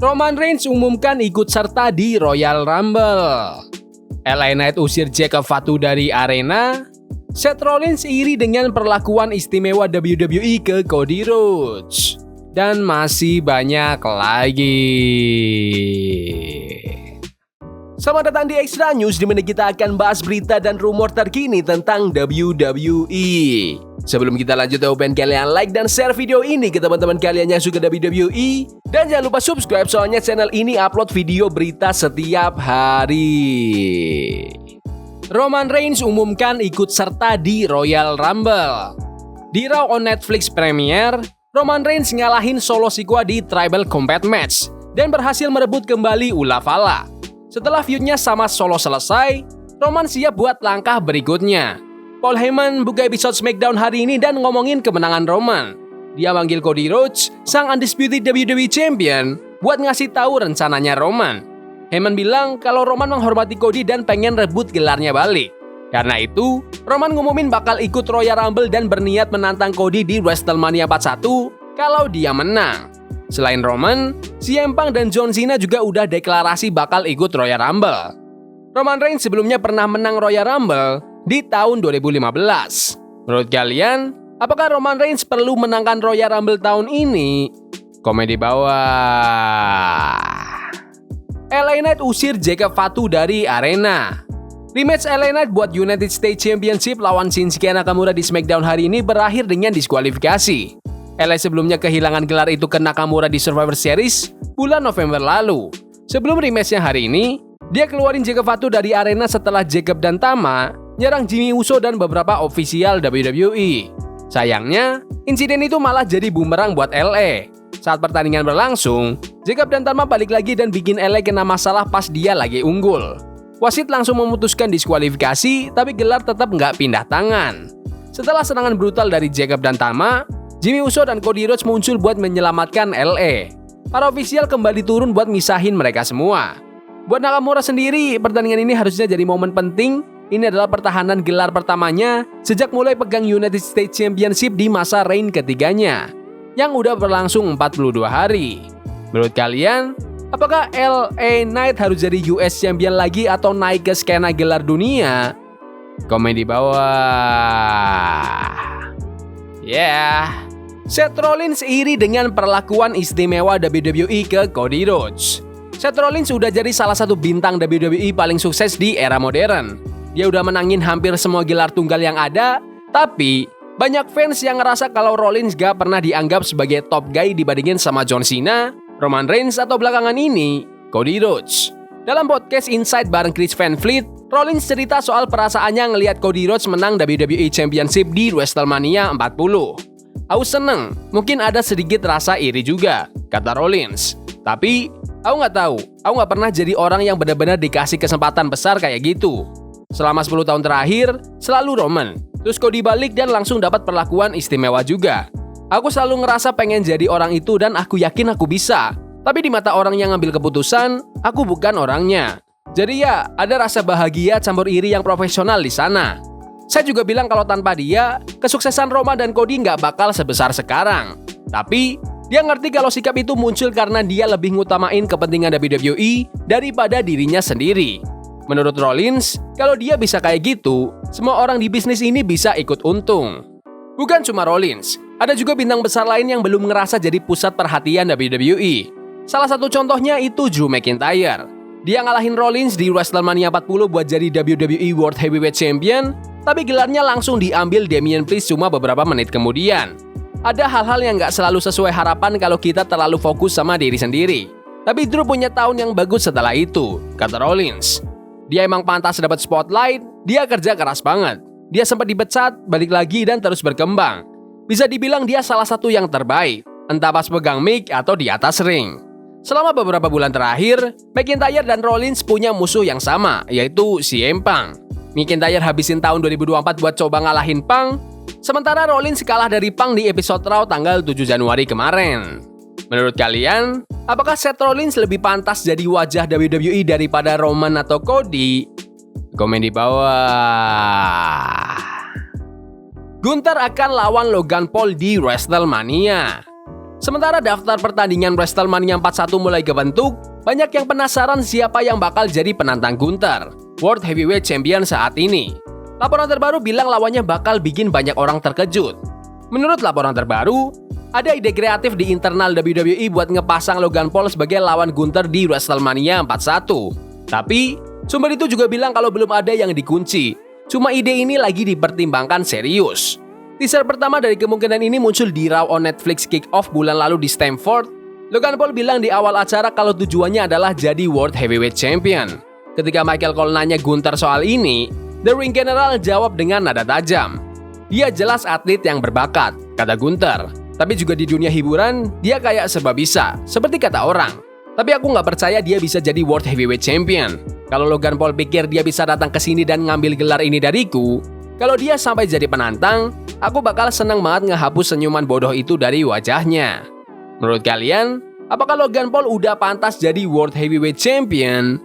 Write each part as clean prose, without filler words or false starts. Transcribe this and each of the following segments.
Roman Reigns umumkan ikut serta di Royal Rumble. LA Knight usir Jacob Fatu dari arena. Seth Rollins iri dengan perlakuan istimewa WWE ke Cody Rhodes. Dan masih banyak lagi. Selamat datang di Extra News, di mana kita akan bahas berita dan rumor terkini tentang WWE. Sebelum kita lanjut, pengen kalian like dan share video ini ke teman-teman kalian yang suka WWE. Dan jangan lupa subscribe, soalnya channel ini upload video berita setiap hari. Roman Reigns umumkan ikut serta di Royal Rumble. Di Raw on Netflix Premiere, Roman Reigns ngalahin Solo Sikoa di Tribal Combat Match dan berhasil merebut kembali Ula Vala. Setelah feud-nya sama Solo selesai, Roman siap buat langkah berikutnya. Paul Heyman buka episode SmackDown hari ini dan ngomongin kemenangan Roman. Dia manggil Cody Rhodes, sang undisputed WWE Champion, buat ngasih tahu rencananya Roman. Heyman bilang kalau Roman menghormati Cody dan pengen rebut gelarnya balik. Karena itu, Roman ngumumin bakal ikut Royal Rumble dan berniat menantang Cody di WrestleMania 41 kalau dia menang. Selain Roman, CM Punk dan John Cena juga udah deklarasi bakal ikut Royal Rumble. Roman Reigns sebelumnya pernah menang Royal Rumble di tahun 2015. Menurut kalian, apakah Roman Reigns perlu menangkan Royal Rumble tahun ini? Komen di bawah. LA Knight usir Jacob Fatu dari arena. Rematch LA Knight buat United States Championship lawan Shinsuke Nakamura di SmackDown hari ini berakhir dengan diskualifikasi. LA sebelumnya kehilangan gelar itu ke Nakamura di Survivor Series bulan November lalu. Sebelum rematchnya hari ini, dia keluarin Jacob Fatu dari arena setelah Jacob dan Tama nyerang Jimmy Uso dan beberapa ofisial WWE. Sayangnya, insiden itu malah jadi bumerang buat LA. Saat pertandingan berlangsung, Jacob dan Tama balik lagi dan bikin LA kena masalah pas dia lagi unggul. Wasit langsung memutuskan diskualifikasi, tapi gelar tetap nggak pindah tangan. Setelah serangan brutal dari Jacob dan Tama, Jimmy Uso dan Cody Rhodes muncul buat menyelamatkan LA. Para ofisial kembali turun buat misahin mereka semua. Buat Nakamura sendiri, pertandingan ini harusnya jadi momen penting. Ini adalah pertahanan gelar pertamanya sejak mulai pegang United States Championship di masa reign ketiganya, yang udah berlangsung 42 hari. Menurut kalian, apakah LA Knight harus jadi US Champion lagi atau naik ke skena gelar dunia? Komen di bawah. Seth Rollins iri dengan perlakuan istimewa WWE ke Cody Rhodes. Seth Rollins udah jadi salah satu bintang WWE paling sukses di era modern. Dia udah menangin hampir semua gelar tunggal yang ada, tapi banyak fans yang ngerasa kalau Rollins gak pernah dianggap sebagai top guy dibandingin sama John Cena, Roman Reigns, atau belakangan ini, Cody Rhodes. Dalam podcast Inside bareng Chris Van Vliet, Rollins cerita soal perasaannya ngelihat Cody Rhodes menang WWE Championship di WrestleMania 40. Aku seneng, mungkin ada sedikit rasa iri juga, kata Rollins. Tapi, aku nggak tahu, aku nggak pernah jadi orang yang benar-benar dikasih kesempatan besar kayak gitu. Selama 10 tahun terakhir, selalu Roman. Terus Cody balik dan langsung dapat perlakuan istimewa juga. Aku selalu ngerasa pengen jadi orang itu dan aku yakin aku bisa. Tapi di mata orang yang ngambil keputusan, aku bukan orangnya. Jadi ya, ada rasa bahagia campur iri yang profesional di sana. Saya juga bilang kalau tanpa dia, kesuksesan Roman dan Cody nggak bakal sebesar sekarang. Tapi, dia ngerti kalau sikap itu muncul karena dia lebih ngutamain kepentingan WWE daripada dirinya sendiri. Menurut Rollins, kalau dia bisa kayak gitu, semua orang di bisnis ini bisa ikut untung. Bukan cuma Rollins, ada juga bintang besar lain yang belum ngerasa jadi pusat perhatian WWE. Salah satu contohnya itu Drew McIntyre. Dia ngalahin Rollins di WrestleMania 40 buat jadi WWE World Heavyweight Champion, tapi gelarnya langsung diambil Damian Priest cuma beberapa menit kemudian. Ada hal-hal yang nggak selalu sesuai harapan kalau kita terlalu fokus sama diri sendiri. Tapi Drew punya tahun yang bagus setelah itu, kata Rollins. Dia emang pantas dapat spotlight, dia kerja keras banget. Dia sempat dipecat, balik lagi dan terus berkembang. Bisa dibilang dia salah satu yang terbaik, entah pas pegang mic atau di atas ring. Selama beberapa bulan terakhir, McIntyre dan Rollins punya musuh yang sama, yaitu CM Punk. McIntyre habisin tahun 2024 buat coba ngalahin Punk, sementara Rollins kalah dari Punk di episode Raw tanggal 7 Januari kemarin. Menurut kalian, apakah Seth Rollins lebih pantas jadi wajah WWE daripada Roman atau Cody? Komen di bawah. Gunther akan lawan Logan Paul di WrestleMania. Sementara daftar pertandingan WrestleMania 41 mulai kebentuk, banyak yang penasaran siapa yang bakal jadi penantang Gunther, World Heavyweight Champion saat ini. Laporan terbaru bilang lawannya bakal bikin banyak orang terkejut. Menurut laporan terbaru, ada ide kreatif di internal WWE buat ngepasang Logan Paul sebagai lawan Gunther di WrestleMania 41. Tapi, sumber itu juga bilang kalau belum ada yang dikunci. Cuma ide ini lagi dipertimbangkan serius. Teaser pertama dari kemungkinan ini muncul di Raw on Netflix Kick-Off bulan lalu di Stamford. Logan Paul bilang di awal acara kalau tujuannya adalah jadi World Heavyweight Champion. Ketika Michael Cole nanya Gunther soal ini, The Ring General jawab dengan nada tajam. Dia jelas atlet yang berbakat, kata Gunther. Tapi juga di dunia hiburan, dia kayak serba bisa, seperti kata orang. Tapi aku nggak percaya dia bisa jadi World Heavyweight Champion. Kalau Logan Paul pikir dia bisa datang ke sini dan ngambil gelar ini dariku, kalau dia sampai jadi penantang, aku bakal senang banget ngehapus senyuman bodoh itu dari wajahnya. Menurut kalian, apakah Logan Paul udah pantas jadi World Heavyweight Champion?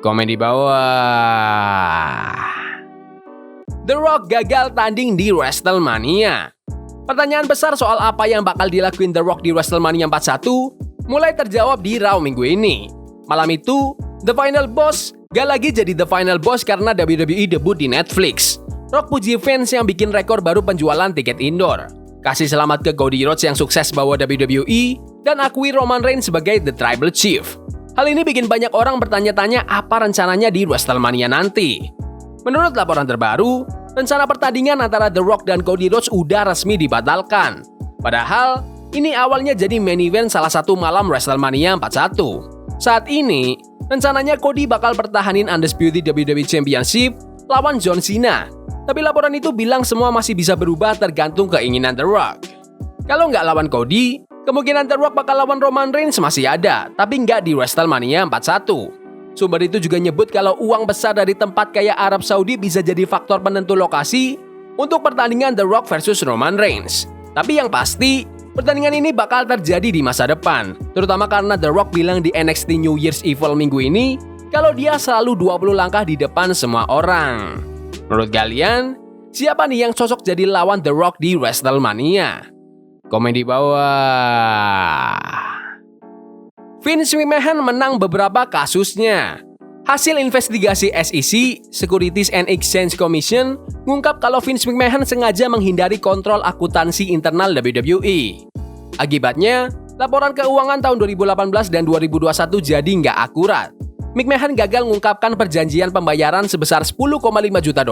Komen di bawah. The Rock gagal tanding di WrestleMania. Pertanyaan besar soal apa yang bakal dilakuin The Rock di WrestleMania 41 mulai terjawab di Raw minggu ini. Malam itu, The Final Boss gak lagi jadi The Final Boss karena WWE debut di Netflix. Rock puji fans yang bikin rekor baru penjualan tiket indoor. Kasih selamat ke Cody Rhodes yang sukses bawa WWE dan akui Roman Reigns sebagai The Tribal Chief. Hal ini bikin banyak orang bertanya-tanya apa rencananya di WrestleMania nanti. Menurut laporan terbaru, rencana pertandingan antara The Rock dan Cody Rhodes udah resmi dibatalkan. Padahal, ini awalnya jadi main event salah satu malam WrestleMania 41. Saat ini, rencananya Cody bakal pertahanin Undisputed WWE Championship lawan John Cena. Tapi laporan itu bilang semua masih bisa berubah tergantung keinginan The Rock. Kalau nggak lawan Cody, kemungkinan The Rock bakal lawan Roman Reigns masih ada, tapi nggak di WrestleMania 41. Sumber itu juga nyebut kalau uang besar dari tempat kayak Arab Saudi bisa jadi faktor penentu lokasi untuk pertandingan The Rock versus Roman Reigns. Tapi yang pasti, pertandingan ini bakal terjadi di masa depan, terutama karena The Rock bilang di NXT New Year's Evil minggu ini kalau dia selalu 20 langkah di depan semua orang. Menurut kalian, siapa nih yang cocok jadi lawan The Rock di WrestleMania? Komen di bawah. Vince McMahon menang beberapa kasusnya. Hasil investigasi SEC, Securities and Exchange Commission, ngungkap kalau Vince McMahon sengaja menghindari kontrol akuntansi internal WWE. Akibatnya, laporan keuangan tahun 2018 dan 2021 jadi nggak akurat. McMahon gagal mengungkapkan perjanjian pembayaran sebesar $10,5 juta,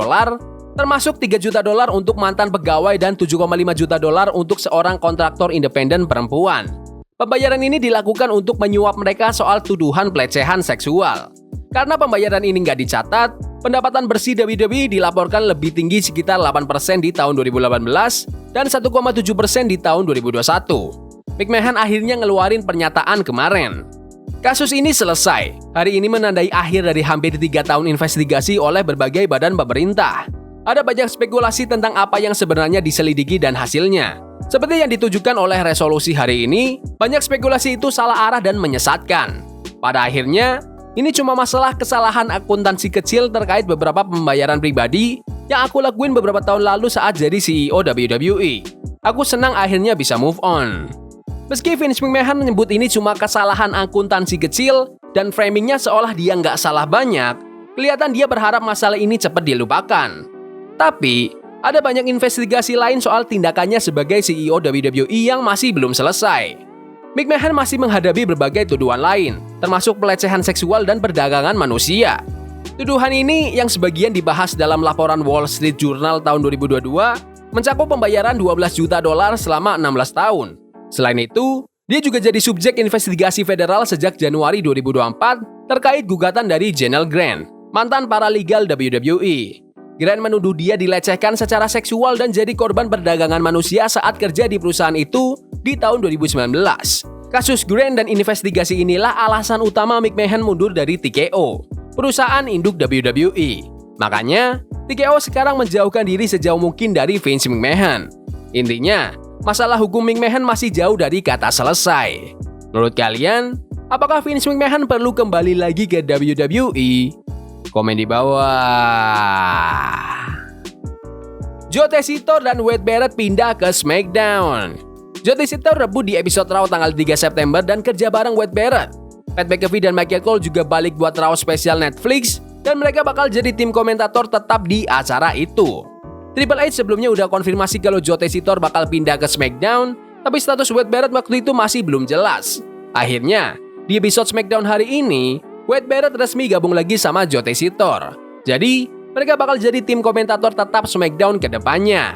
termasuk $3 juta untuk mantan pegawai dan $7,5 juta untuk seorang kontraktor independen perempuan. Pembayaran ini dilakukan untuk menyuap mereka soal tuduhan pelecehan seksual. Karena pembayaran ini nggak dicatat, pendapatan bersih WWE dilaporkan lebih tinggi sekitar 8% di tahun 2018 dan 1,7% di tahun 2021. McMahon akhirnya ngeluarin pernyataan kemarin. Kasus ini selesai. Hari ini menandai akhir dari hampir 3 tahun investigasi oleh berbagai badan pemerintah. Ada banyak spekulasi tentang apa yang sebenarnya diselidiki dan hasilnya. Seperti yang ditujukan oleh resolusi hari ini, banyak spekulasi itu salah arah dan menyesatkan. Pada akhirnya, ini cuma masalah kesalahan akuntansi kecil terkait beberapa pembayaran pribadi yang aku lakuin beberapa tahun lalu saat jadi CEO WWE. Aku senang akhirnya bisa move on. Meski Vince McMahon menyebut ini cuma kesalahan akuntansi kecil dan framingnya seolah dia nggak salah banyak, kelihatan dia berharap masalah ini cepat dilupakan. Tapi, ada banyak investigasi lain soal tindakannya sebagai CEO WWE yang masih belum selesai. McMahon masih menghadapi berbagai tuduhan lain, termasuk pelecehan seksual dan perdagangan manusia. Tuduhan ini yang sebagian dibahas dalam laporan Wall Street Journal tahun 2022 mencakup pembayaran $12 juta selama 16 tahun. Selain itu, dia juga jadi subjek investigasi federal sejak Januari 2024 terkait gugatan dari Janelle Grant, mantan paralegal WWE. Grant menuduh dia dilecehkan secara seksual dan jadi korban perdagangan manusia saat kerja di perusahaan itu di tahun 2019. Kasus Grant dan investigasi inilah alasan utama McMahon mundur dari TKO, perusahaan induk WWE. Makanya, TKO sekarang menjauhkan diri sejauh mungkin dari Vince McMahon. Intinya, masalah hukum McMahon masih jauh dari kata selesai. Menurut kalian, apakah Vince McMahon perlu kembali lagi ke WWE? Komen di bawah. Joe Tessitore dan Wade Barrett pindah ke SmackDown. Joe Tessitore rebut di episode Raw tanggal 3 September dan kerja bareng Wade Barrett. Pat McAfee dan Michael Cole juga balik buat Raw spesial Netflix dan mereka bakal jadi tim komentator tetap di acara itu. Triple H sebelumnya udah konfirmasi kalau Joe Tessitore bakal pindah ke SmackDown, tapi status Wade Barrett waktu itu masih belum jelas. Akhirnya, di episode SmackDown hari ini, Wade Barrett resmi gabung lagi sama Joe Tessitore. Jadi, mereka bakal jadi tim komentator tetap SmackDown ke depannya.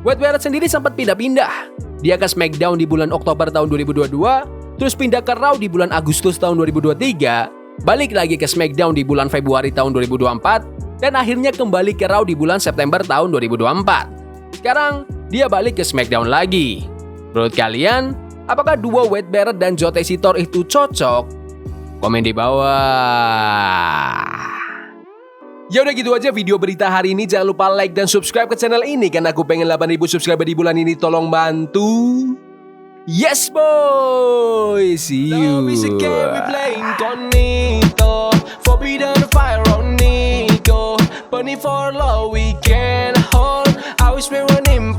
Wade Barrett sendiri sempat pindah-pindah. Dia ke SmackDown di bulan Oktober tahun 2022, terus pindah ke Raw di bulan Agustus tahun 2023, balik lagi ke SmackDown di bulan Februari tahun 2024, dan akhirnya kembali ke Raw di bulan September tahun 2024. Sekarang, dia balik ke SmackDown lagi. Menurut kalian, apakah duo Wade Barrett dan Joe Tessitore itu cocok? Komen di bawah. Ya udah gitu aja video berita hari ini. Jangan lupa like dan subscribe ke channel ini karena aku pengen 8.000 subscriber di bulan ini. Tolong bantu. Yes boy. See you. Forbidden fire on Nico. Burning for love we can hold. I wish we were in